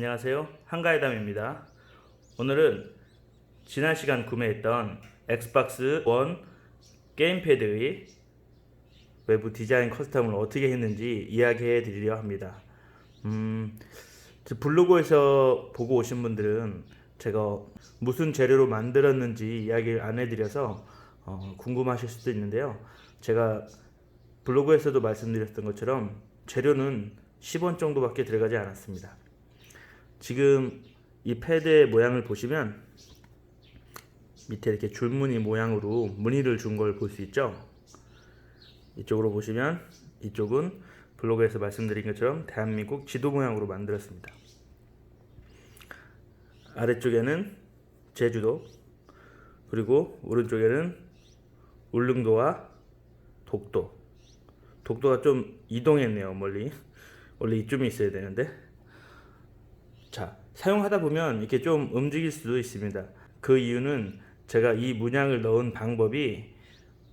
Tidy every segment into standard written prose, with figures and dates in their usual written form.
안녕하세요. 한가해담입니다. 오늘은 지난 시간 구매했던 엑스박스 원 게임패드의 외부 디자인 커스텀을 어떻게 했는지 이야기해 드리려 합니다. 블로그에서 보고 오신 분들은 제가 무슨 재료로 만들었는지 이야기를 안 해드려서 궁금하실 수도 있는데요. 제가 블로그에서도 말씀드렸던 것처럼 재료는 10원 정도밖에 들어가지 않았습니다. 지금 이 패드의 모양을 보시면 밑에 이렇게 줄무늬 모양으로 무늬를 준 걸 볼 수 있죠. 이쪽으로 보시면 이쪽은 블로그에서 말씀드린 것처럼 대한민국 지도 모양으로 만들었습니다. 아래쪽에는 제주도, 그리고 오른쪽에는 울릉도와 독도. 독도가 좀 이동했네요, 멀리. 원래 이쯤에 있어야 되는데. 자, 사용하다 보면 이렇게 좀 움직일 수도 있습니다. 그 이유는 제가 이 문양을 넣은 방법이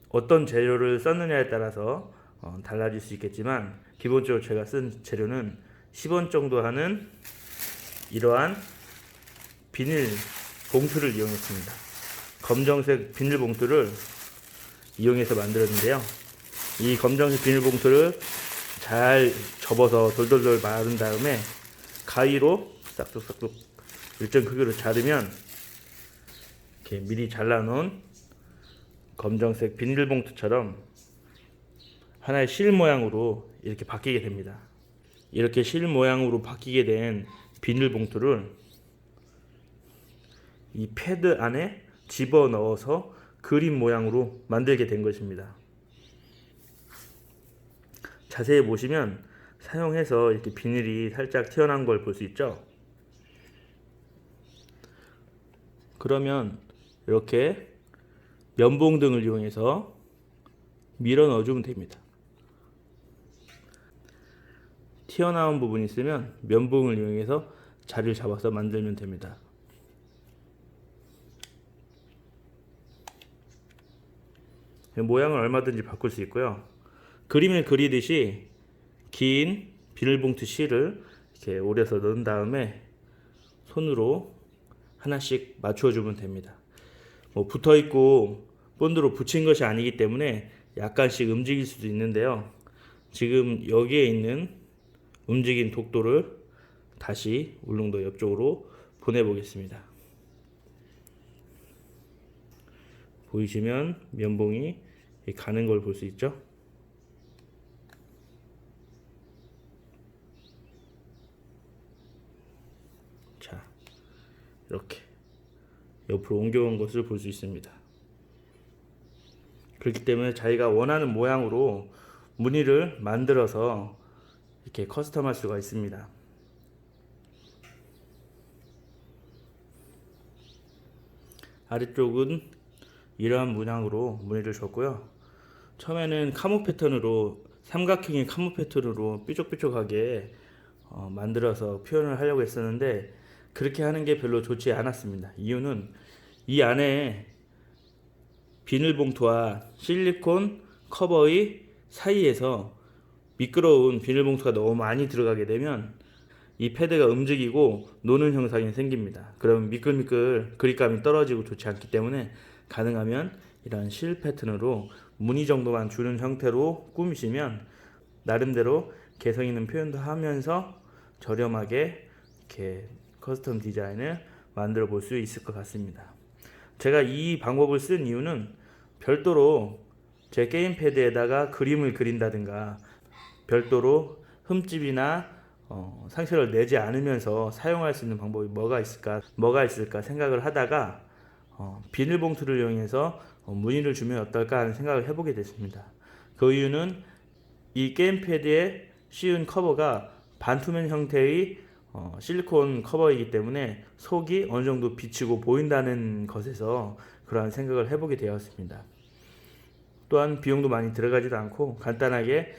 어떤 재료를 썼느냐에 따라서 달라질 수 있겠지만, 기본적으로 제가 쓴 재료는 10원 정도 하는 이러한 비닐 봉투를 이용했습니다. 검정색 비닐 봉투를 이용해서 만들었는데요. 이 검정색 비닐 봉투를 잘 접어서 돌돌돌 마른 다음에 가위로 싹둑싹둑 일정 크기로 자르면 이렇게 미리 잘라놓은 검정색 비닐봉투처럼 하나의 실 모양으로 이렇게 바뀌게 됩니다. 이렇게 실 모양으로 바뀌게 된 비닐봉투를 이 패드 안에 집어넣어서 그림 모양으로 만들게 된 것입니다. 자세히 보시면 사용해서 이렇게 비닐이 살짝 튀어나온 걸 볼 수 있죠. 그러면 이렇게 면봉 등을 이용해서 밀어 넣어주면 됩니다. 튀어나온 부분이 있으면 면봉을 이용해서 자리를 잡아서 만들면 됩니다. 모양을 얼마든지 바꿀 수 있고요. 그림을 그리듯이 긴 비닐봉투 실을 이렇게 오려서 넣은 다음에 손으로 하나씩 맞춰주면 됩니다. 붙어 있고 본드로 붙인 것이 아니기 때문에 약간씩 움직일 수도 있는데요. 지금 여기에 있는 움직인 독도를 다시 울릉도 옆쪽으로 보내보겠습니다. 보이시면 면봉이 가는 걸 볼 수 있죠. 자, 이렇게 옆으로 옮겨온 것을 볼 수 있습니다. 그렇기 때문에 자기가 원하는 모양으로 무늬를 만들어서 이렇게 커스텀할 수가 있습니다. 아래쪽은 이러한 문양으로 무늬를 줬고요. 처음에는 카모 패턴으로 삼각형의 카모 패턴으로 삐죽삐죽하게 만들어서 표현을 하려고 했었는데 그렇게 하는 게 별로 좋지 않았습니다. 이유는 이 안에 비닐봉투와 실리콘 커버의 사이에서 미끄러운 비닐봉투가 너무 많이 들어가게 되면 이 패드가 움직이고 노는 현상이 생깁니다. 그러면 미끌미끌 그립감이 떨어지고 좋지 않기 때문에 가능하면 이런 실 패턴으로 무늬 정도만 주는 형태로 꾸미시면 나름대로 개성 있는 표현도 하면서 저렴하게 이렇게 커스텀 디자인을 만들어 볼 수 있을 것 같습니다. 제가 이 방법을 쓴 이유는 별도로 제 게임패드에다가 그림을 그린다든가 별도로 흠집이나 상처를 내지 않으면서 사용할 수 있는 방법이 뭐가 있을까 생각을 하다가 비닐봉투를 이용해서 무늬를 주면 어떨까 하는 생각을 해보게 됐습니다. 그 이유는 이 게임패드에 씌운 커버가 반투명 형태의 실리콘 커버이기 때문에 속이 어느 정도 비치고 보인다는 것에서 그러한 생각을 해보게 되었습니다. 또한 비용도 많이 들어가지도 않고 간단하게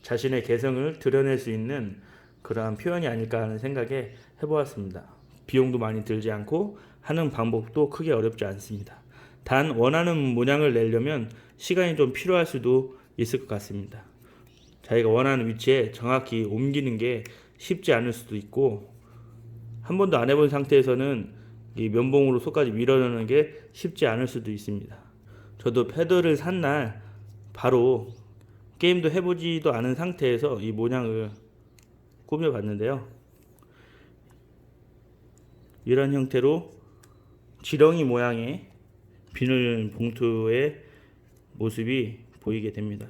자신의 개성을 드러낼 수 있는 그러한 표현이 아닐까 하는 생각에 해보았습니다. 비용도 많이 들지 않고 하는 방법도 크게 어렵지 않습니다. 단 원하는 모양을 내려면 시간이 좀 필요할 수도 있을 것 같습니다. 자기가 원하는 위치에 정확히 옮기는 게 쉽지 않을 수도 있고 한 번도 안 해본 상태에서는 이 면봉으로 속까지 밀어넣는 게 쉽지 않을 수도 있습니다. 저도 패드를 산 날 바로 게임도 해보지도 않은 상태에서 이 모양을 꾸며봤는데요. 이런 형태로 지렁이 모양의 비닐 봉투의 모습이 보이게 됩니다.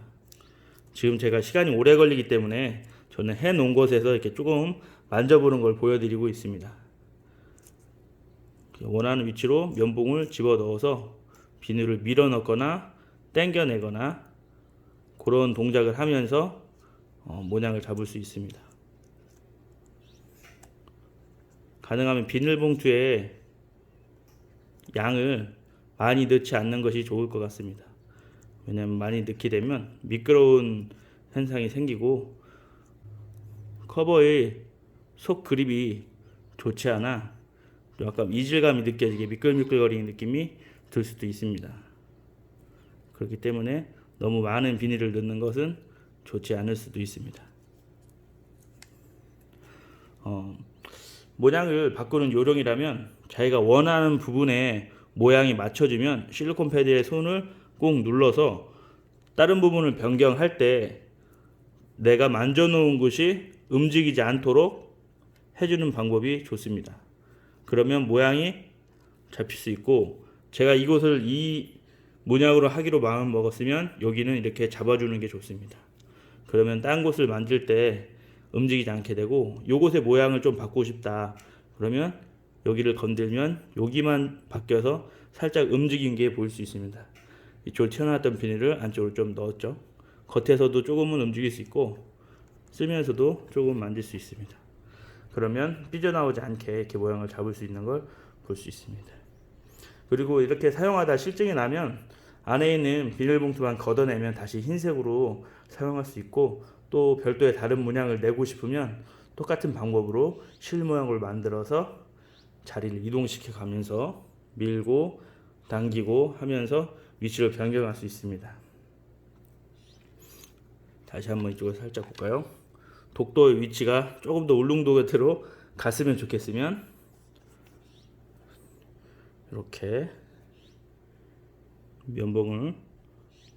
지금 제가 시간이 오래 걸리기 때문에 저는 해 놓은 곳에서 이렇게 조금 만져보는 걸 보여드리고 있습니다. 원하는 위치로 면봉을 집어 넣어서 비닐을 밀어 넣거나 당겨 내거나 그런 동작을 하면서 모양을 잡을 수 있습니다. 가능하면 비닐봉투에 양을 많이 넣지 않는 것이 좋을 것 같습니다. 왜냐하면 많이 넣게 되면 미끄러운 현상이 생기고 커버의 속 그립이 좋지 않아 약간 이질감이 느껴지게 미끌미끌거리는 느낌이 들 수도 있습니다. 그렇기 때문에 너무 많은 비닐을 넣는 것은 좋지 않을 수도 있습니다. 모양을 바꾸는 요령이라면 자기가 원하는 부분에 모양이 맞춰지면 실리콘 패드에 손을 꼭 눌러서 다른 부분을 변경할 때 내가 만져놓은 곳이 움직이지 않도록 해주는 방법이 좋습니다. 그러면 모양이 잡힐 수 있고, 제가 이곳을 이 문양으로 하기로 마음 먹었으면 여기는 이렇게 잡아주는 게 좋습니다. 그러면 딴 곳을 만질 때 움직이지 않게 되고, 요곳의 모양을 좀 바꾸고 싶다 그러면 여기를 건들면 여기만 바뀌어서 살짝 움직인 게 보일 수 있습니다. 이쪽으로 튀어나왔던 비닐을 안쪽으로 좀 넣었죠. 겉에서도 조금은 움직일 수 있고 쓰면서도 조금 만질 수 있습니다. 그러면 삐져나오지 않게 이렇게 모양을 잡을 수 있는 걸 볼 수 있습니다. 그리고 이렇게 사용하다 실증이 나면 안에 있는 비닐봉투만 걷어내면 다시 흰색으로 사용할 수 있고, 또 별도의 다른 문양을 내고 싶으면 똑같은 방법으로 실 모양을 만들어서 자리를 이동시켜 가면서 밀고 당기고 하면서 위치를 변경할 수 있습니다. 다시 한번 이쪽을 살짝 볼까요? 독도의 위치가 조금 더 울릉도로 갔으면 좋겠으면 이렇게 면봉을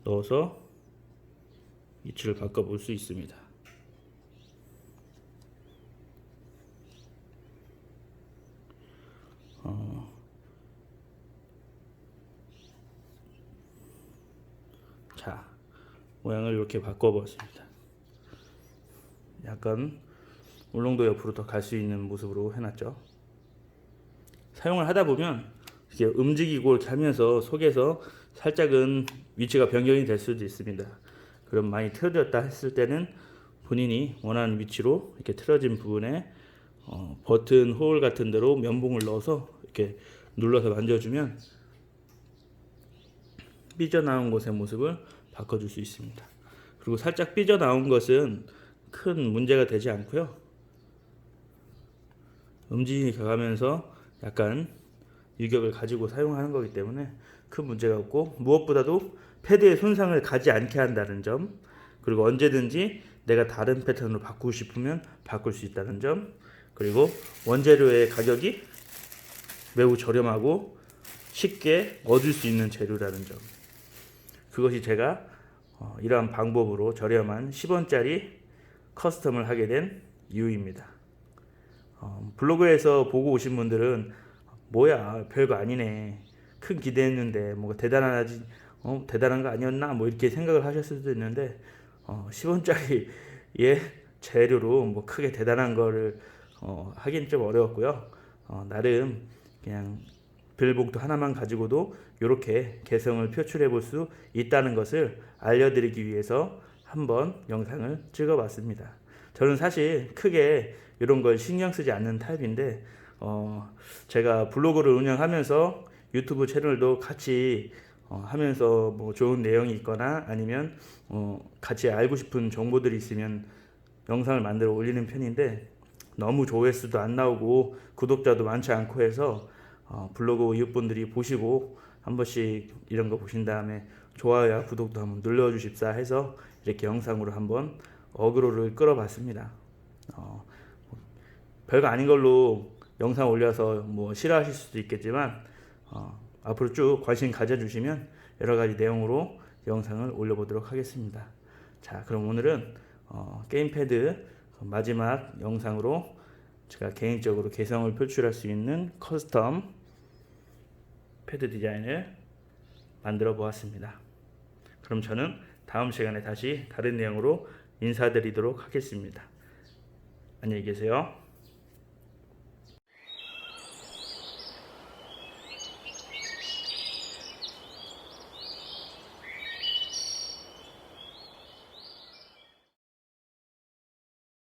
넣어서 위치를 바꿔 볼 수 있습니다. 자, 모양을 이렇게 바꿔보았습니다. 약간 울릉도 옆으로 더 갈 수 있는 모습으로 해놨죠. 사용을 하다 보면 이렇게 움직이고 이렇게 하면서 속에서 살짝은 위치가 변경이 될 수도 있습니다. 그럼 많이 틀어졌다 했을 때는 본인이 원하는 위치로 이렇게 틀어진 부분에 버튼 홀 같은 데로 면봉을 넣어서 이렇게 눌러서 만져주면 삐져나온 곳의 모습을 바꿔줄 수 있습니다. 그리고 살짝 삐져나온 것은 큰 문제가 되지 않고요. 움직이 가면서 약간 유격을 가지고 사용하는 거기 때문에 큰 문제가 없고, 무엇보다도 패드에 손상을 가지 않게 한다는 점, 그리고 언제든지 내가 다른 패턴으로 바꾸고 싶으면 바꿀 수 있다는 점, 그리고 원재료의 가격이 매우 저렴하고 쉽게 얻을 수 있는 재료라는 점, 그것이 제가 이러한 방법으로 저렴한 10원짜리 커스텀을 하게 된 이유입니다. 블로그에서 보고 오신 분들은 뭐야 별거 아니네, 큰 기대했는데 뭐가 대단하지 대단한 거 아니었나 뭐 이렇게 생각을 하셨을 수도 있는데 10원짜리의 재료로 뭐 크게 대단한 거를 하긴 좀 어려웠고요. 나름 그냥 비닐봉투 하나만 가지고도 이렇게 개성을 표출해 볼 수 있다는 것을 알려드리기 위해서 한번 영상을 찍어봤습니다. 저는 사실 크게 이런 걸 신경 쓰지 않는 타입인데 제가 블로그를 운영하면서 유튜브 채널도 같이 하면서 뭐 좋은 내용이 있거나 아니면 같이 알고 싶은 정보들이 있으면 영상을 만들어 올리는 편인데, 너무 조회수도 안 나오고 구독자도 많지 않고 해서 블로그 이웃분들이 보시고 한 번씩 이런 거 보신 다음에 좋아요와 구독도 한번 눌러주십사 해서 이렇게 영상으로 한번 어그로를 끌어봤습니다. 별거 아닌 걸로 영상 올려서 뭐 싫어하실 수도 있겠지만 앞으로 쭉 관심 가져주시면 여러 가지 내용으로 영상을 올려보도록 하겠습니다. 자, 그럼 오늘은 게임패드 마지막 영상으로 제가 개인적으로 개성을 표출할 수 있는 커스텀 패드 디자인을 만들어 보았습니다. 그럼 저는 다음 시간에 다시 다른 내용으로 인사드리도록 하겠습니다. 안녕히 계세요.